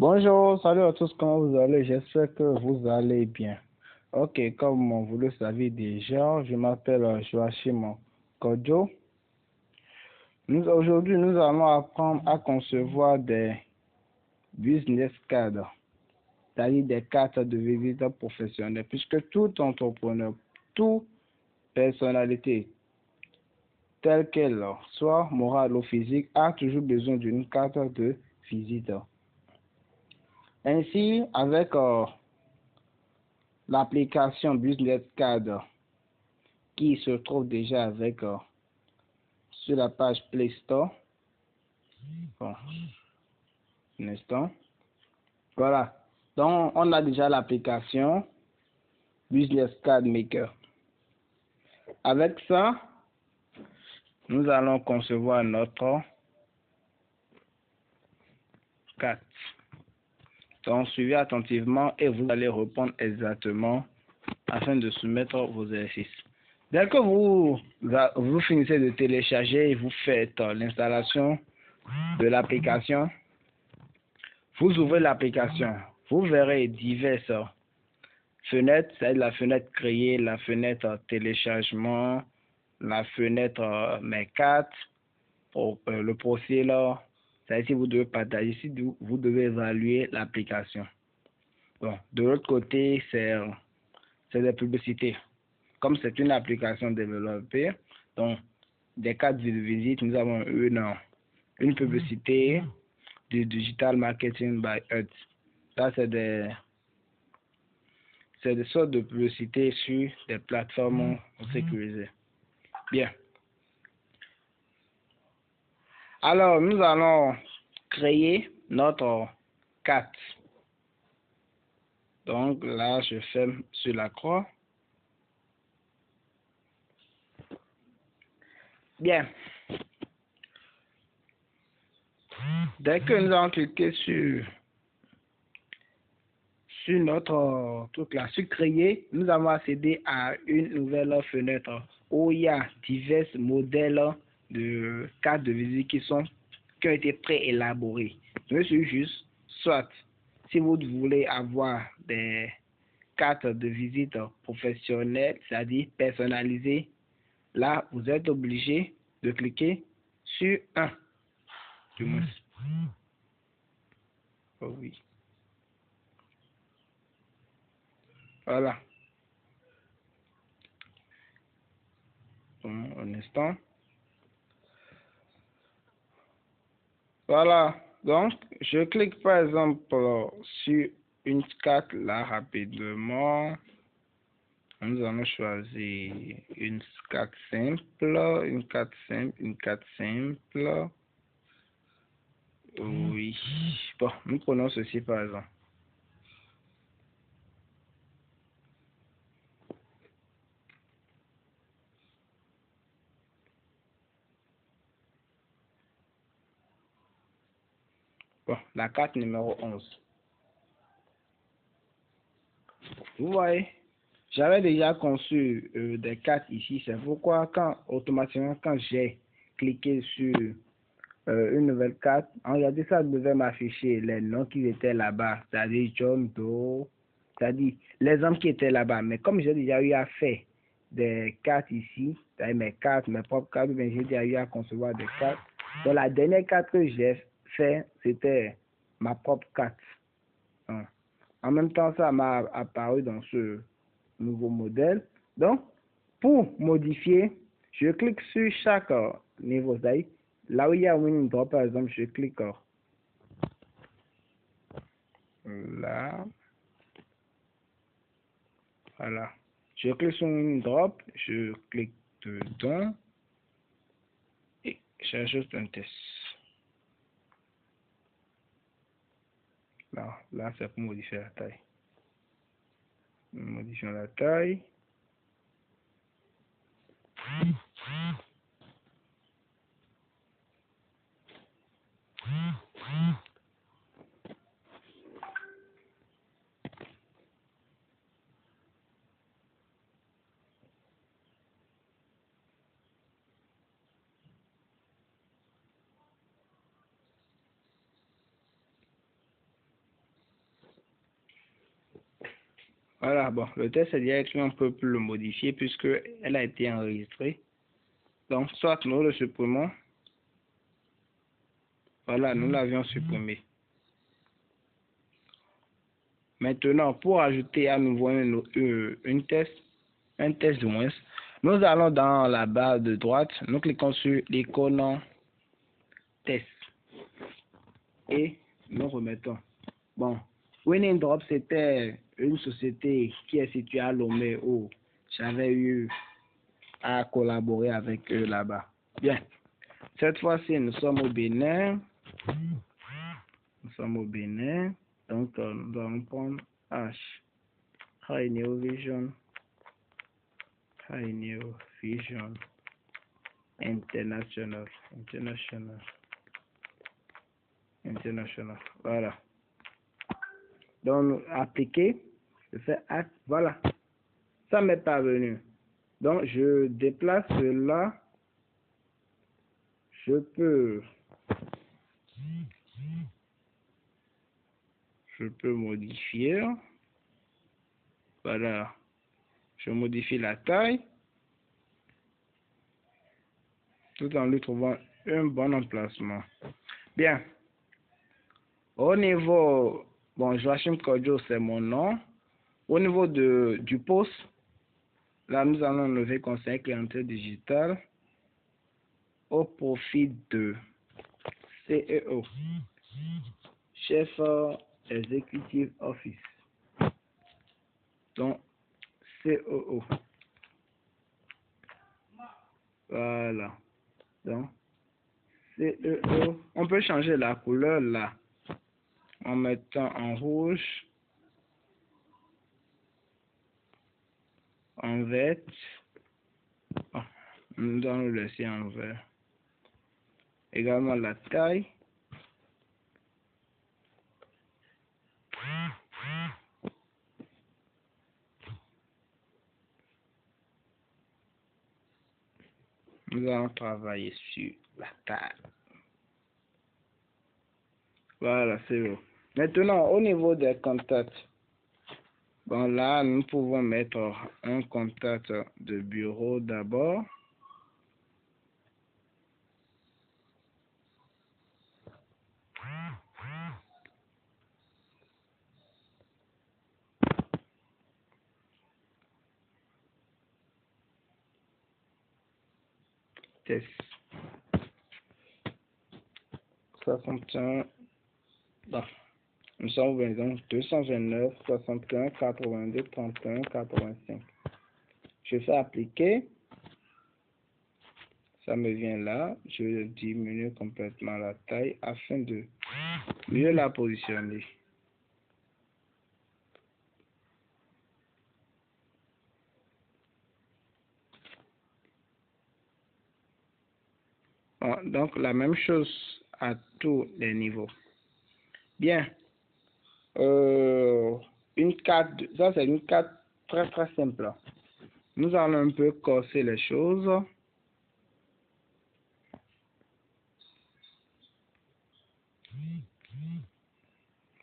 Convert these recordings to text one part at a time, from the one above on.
Bonjour, salut à tous, comment vous allez? J'espère que vous allez bien. Ok, comme vous le savez déjà, je m'appelle Joachim Kodjo. Aujourd'hui, nous allons apprendre à concevoir des business cards, c'est-à-dire des cartes de visite professionnelles, puisque tout entrepreneur, toute personnalité, telle qu'elle soit morale ou physique, a toujours besoin d'une carte de visite. Ainsi, avec l'application Business Card qui se trouve déjà avec sur la page Play Store. Bon, un instant. Voilà. Donc, on a déjà l'application Business Card Maker. Avec ça, nous allons concevoir notre carte. Donc, suivez attentivement et vous allez répondre exactement afin de soumettre vos exercices. Dès que vous finissez de télécharger et vous faites l'installation de l'application, vous ouvrez l'application. Vous verrez diverses fenêtres, c'est la fenêtre créer, la fenêtre téléchargement, la fenêtre mes cartes, le profil. C'est ici vous devez partager, ici vous devez évaluer l'application. Bon, de l'autre côté, c'est des publicités. Comme c'est une application développée, donc des cartes de visite, nous avons une publicité du Digital Marketing by Earth. Ça, c'est des sortes de publicités sur des plateformes sécurisées. Bien. Alors, nous allons créer notre carte. Donc là, je ferme sur la croix. Bien. Dès que nous allons cliquer sur notre truc là, sur créer, nous allons accéder à une nouvelle fenêtre où il y a divers modèles de cartes de visite qui ont été préélaborés. Je suis juste, soit si vous voulez avoir des cartes de visite professionnelles, c'est-à-dire personnalisées, là, vous êtes obligé de cliquer sur un. Du moins. Oh oui. Voilà. Un instant. Voilà. Donc, je clique par exemple sur une carte là rapidement. Nous allons choisir une carte simple, une carte simple, une carte simple. Oui. Bon, nous prenons ceci par exemple. Bon, la carte numéro 11. Vous voyez, j'avais déjà conçu des cartes ici. C'est pourquoi automatiquement, quand j'ai cliqué sur une nouvelle carte, en regardant ça devait m'afficher les noms qui étaient là-bas, c'est-à-dire John Doe, c'est-à-dire les hommes qui étaient là-bas. Mais comme j'ai déjà eu à faire des cartes ici, c'est-à-dire mes cartes, mes propres cartes, j'ai déjà eu à concevoir des cartes. Donc la dernière carte que j'ai fait, c'était ma propre carte. En même temps, ça m'a apparu dans ce nouveau modèle. Donc, pour modifier, je clique sur chaque niveau. Là où il y a une drop, par exemple, je clique là. Voilà. Je clique sur une drop, je clique dedans et j'ajoute un test. Là c'est pour modifier la taille. Modifions la taille. Voilà, bon, le test est déjà écrit, on ne peut plus le modifier puisque elle a été enregistrée. Donc, soit nous le supprimons. Voilà, nous l'avions supprimé. Maintenant, pour ajouter à nouveau un test du moins, nous allons dans la barre de droite, nous cliquons sur l'icône test et nous remettons. Bon, Winning Drop, c'était une société qui est située à Lomé où j'avais eu à collaborer avec eux là-bas. Bien, cette fois-ci, nous sommes au Bénin. Nous sommes au Bénin. Donc, nous allons prendre H. High New Vision. High New Vision. International. Voilà. Donc, appliquer. Je fais acte. Voilà. Ça m'est parvenu. Donc, je déplace cela. Je peux modifier. Voilà. Je modifie la taille. Tout en lui trouvant un bon emplacement. Bien. Au niveau, bon, Joachim Kodjo, c'est mon nom. Au niveau du poste, là, nous allons enlever conseil clientèle digital au profit de CEO, chef executive office. Donc, COO. Voilà. Donc, CEO. On peut changer la couleur là en mettant en rouge, en vert. Oh, nous allons le laisser en vert. Également la taille. Nous allons travailler sur la taille. Voilà, c'est bon. Maintenant, au niveau des contacts, bon là, nous pouvons mettre un contact de bureau d'abord. Test 61. Bon, nous sommes donc 229, 61, 82, 31, 85. Je fais appliquer. Ça me vient là. Je diminue complètement la taille afin de mieux la positionner. Bon, donc la même chose à tous les niveaux. Bien. Une carte, ça c'est une carte très très simple. Nous allons un peu corser les choses.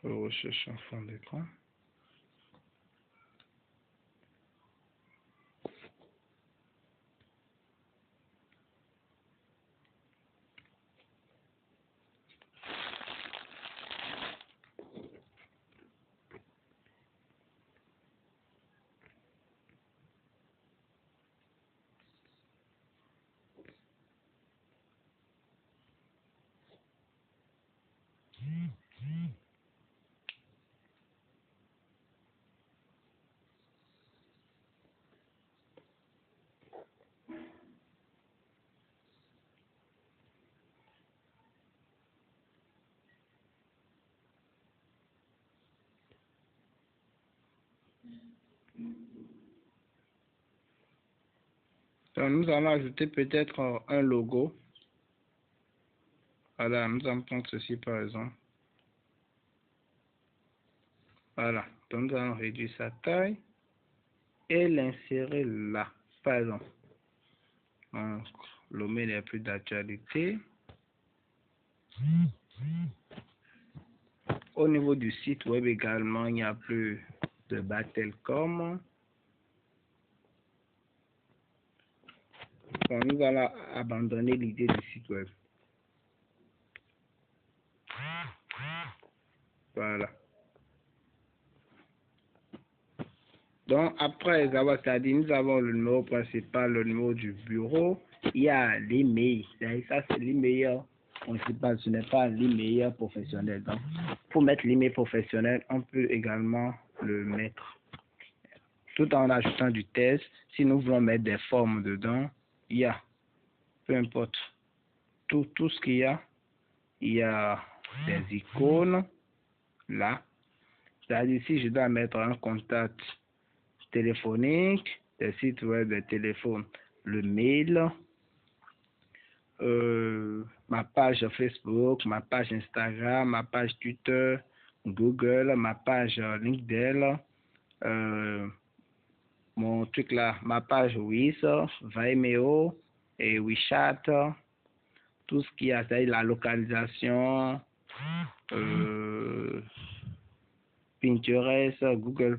Recherche en fond d'écran. Donc, nous allons ajouter peut-être un logo. Voilà, nous allons prendre ceci par exemple. Voilà, donc nous allons réduire sa taille et l'insérer là, par exemple. Donc, le mail n'est plus d'actualité. Au niveau du site web également, il n'y a plus de Batelcom. Bon, nous allons abandonner l'idée du site web. Voilà. Donc, après avoir dit, nous avons le numéro principal, le numéro du bureau. Il y a l'email. Ça, c'est l'email principal. Ce n'est pas l'email professionnel. Donc, pour mettre l'email professionnel, on peut également le mettre. Tout en ajoutant du test. Si nous voulons mettre des formes dedans, il y a, peu importe, tout ce qu'il y a. Il y a des icônes là. C'est-à-dire, si je dois mettre un contact téléphonique, des sites web, des téléphones, le mail, ma page Facebook, ma page Instagram, ma page Twitter, Google, ma page LinkedIn, mon truc là, ma page Wiz, Vimeo et WeChat, tout ce qui a, c'est-à-dire la localisation, Pinterest, Google+,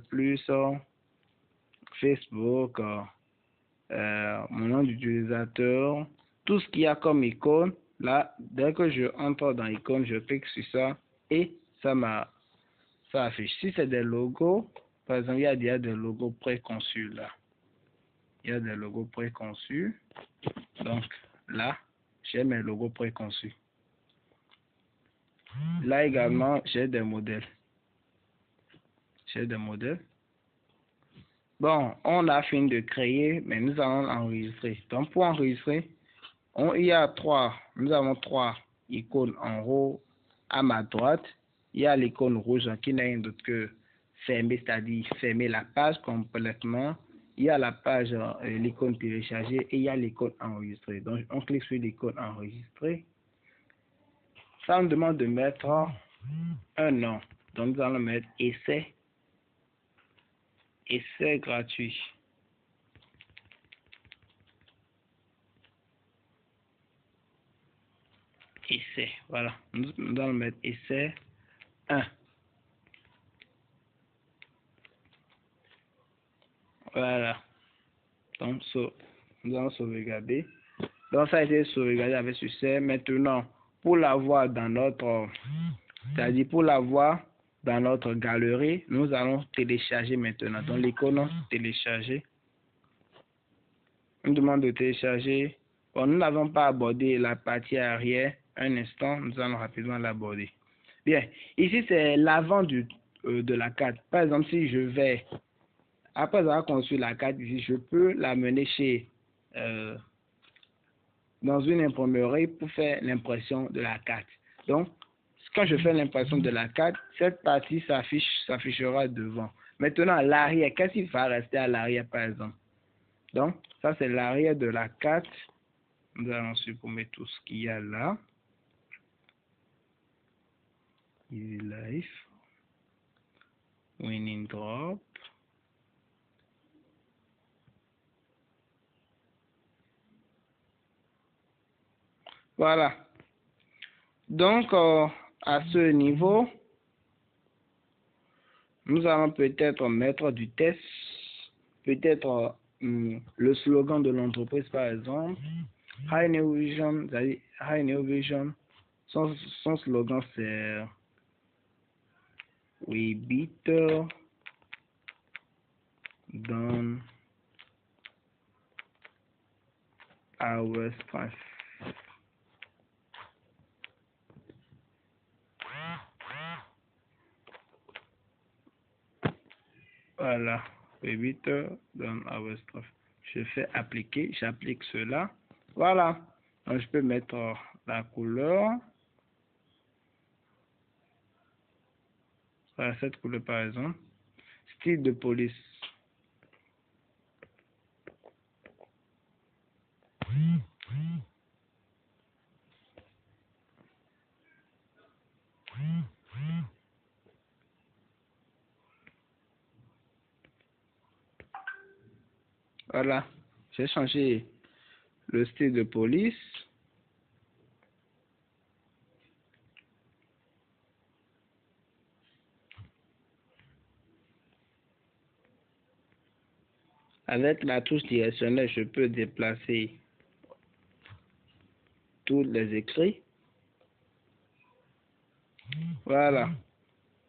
Facebook, mon nom d'utilisateur, tout ce qu'il y a comme icône. Là, dès que je entre dans l'icône, je clique sur ça et ça affiche. Si c'est des logos, par exemple, il y a déjà des logos préconçus là. Il y a des logos préconçus. Donc là, j'ai mes logos préconçus. Là également, j'ai des modèles. Bon, on a fini de créer, mais nous allons enregistrer. Donc, pour enregistrer, nous avons trois icônes en haut à ma droite. Il y a l'icône rouge qui n'a rien d'autre que fermer, c'est-à-dire fermer la page complètement. Il y a la page, l'icône télécharger et il y a l'icône enregistrer. Donc, on clique sur l'icône enregistrer. Ça nous demande de mettre un nom. Donc, nous allons mettre essai gratuit. Essai, voilà. Nous allons mettre essai 1. Voilà. Donc, nous allons sauvegarder. Donc, ça a été sauvegardé avec succès. Maintenant, pour l'avoir dans notre, c'est-à-dire pour l'avoir dans notre galerie, nous allons télécharger maintenant. Donc, l'icône télécharger. On demande de télécharger. Bon, nous n'avons pas abordé la partie arrière. Un instant, nous allons rapidement l'aborder. Bien, ici c'est l'avant de la carte. Par exemple, si je vais, après avoir conçu la carte ici, je peux l'amener chez, dans une imprimerie pour faire l'impression de la carte. Donc, quand je fais l'impression de la carte, cette partie s'affichera devant. Maintenant, à l'arrière, qu'est-ce qui va rester à l'arrière par exemple? Donc, ça c'est l'arrière de la carte. Nous allons supprimer tout ce qu'il y a là. Easy Life. Winning Drop. Voilà. Donc, à ce niveau, nous allons peut-être mettre du test, peut-être le slogan de l'entreprise par exemple. High New Vision, son slogan c'est We beat down our strength. Voilà, we beat down our strength. Je fais appliquer, j'applique cela. Voilà, donc je peux mettre la couleur. Voilà, cette couleur par exemple. Style de police. Voilà, j'ai changé le style de police. Avec la touche directionnelle, je peux déplacer tous les écrits. Voilà.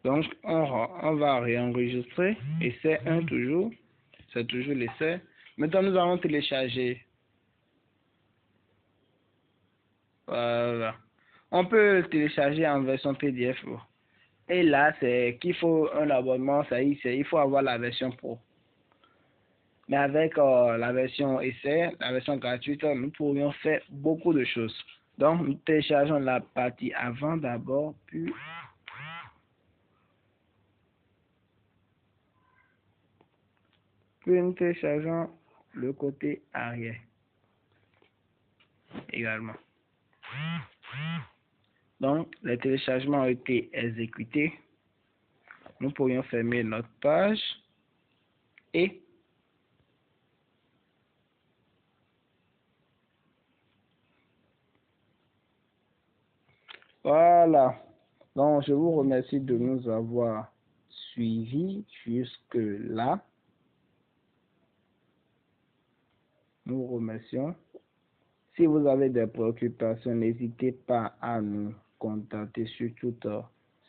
Donc, on va réenregistrer. Essai 1 toujours. C'est toujours l'essai. Maintenant, nous allons télécharger. Voilà. On peut télécharger en version PDF. Et là, c'est qu'il faut un abonnement. Ça y est, il faut avoir la version pro. Mais avec la version essai, la version gratuite, nous pourrions faire beaucoup de choses. Donc, nous téléchargeons la partie avant d'abord, puis nous téléchargeons le côté arrière également. Donc, les téléchargements ont été exécutés. Nous pourrions fermer notre page et voilà. Donc, je vous remercie de nous avoir suivis jusque-là. Nous vous remercions. Si vous avez des préoccupations, n'hésitez pas à nous contacter sur toutes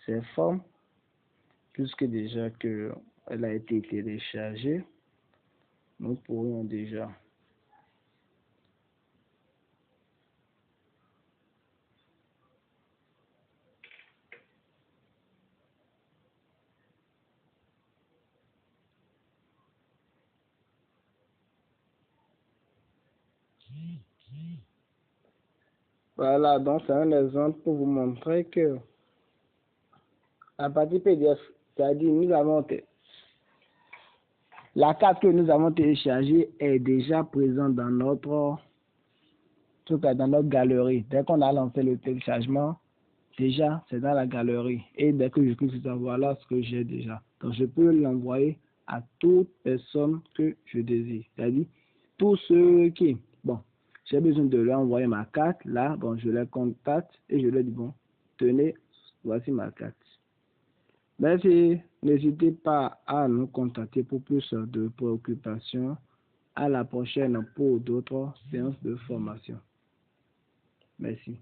ces formes, puisque déjà qu'elle a été téléchargée, nous pourrions déjà voilà, donc c'est un exemple pour vous montrer que la partie PDF, c'est-à-dire nous avons la carte que nous avons téléchargée est déjà présente dans notre galerie. Dès qu'on a lancé le téléchargement, déjà c'est dans la galerie. Et dès que je clique sur ça, voilà ce que j'ai déjà. Donc je peux l'envoyer à toute personne que je désire. C'est-à-dire tous ceux qui, bon, j'ai besoin de leur envoyer ma carte. Là, bon, je les contacte et je leur dis, bon, tenez, voici ma carte. Merci. N'hésitez pas à nous contacter pour plus de préoccupations. À la prochaine pour d'autres séances de formation. Merci.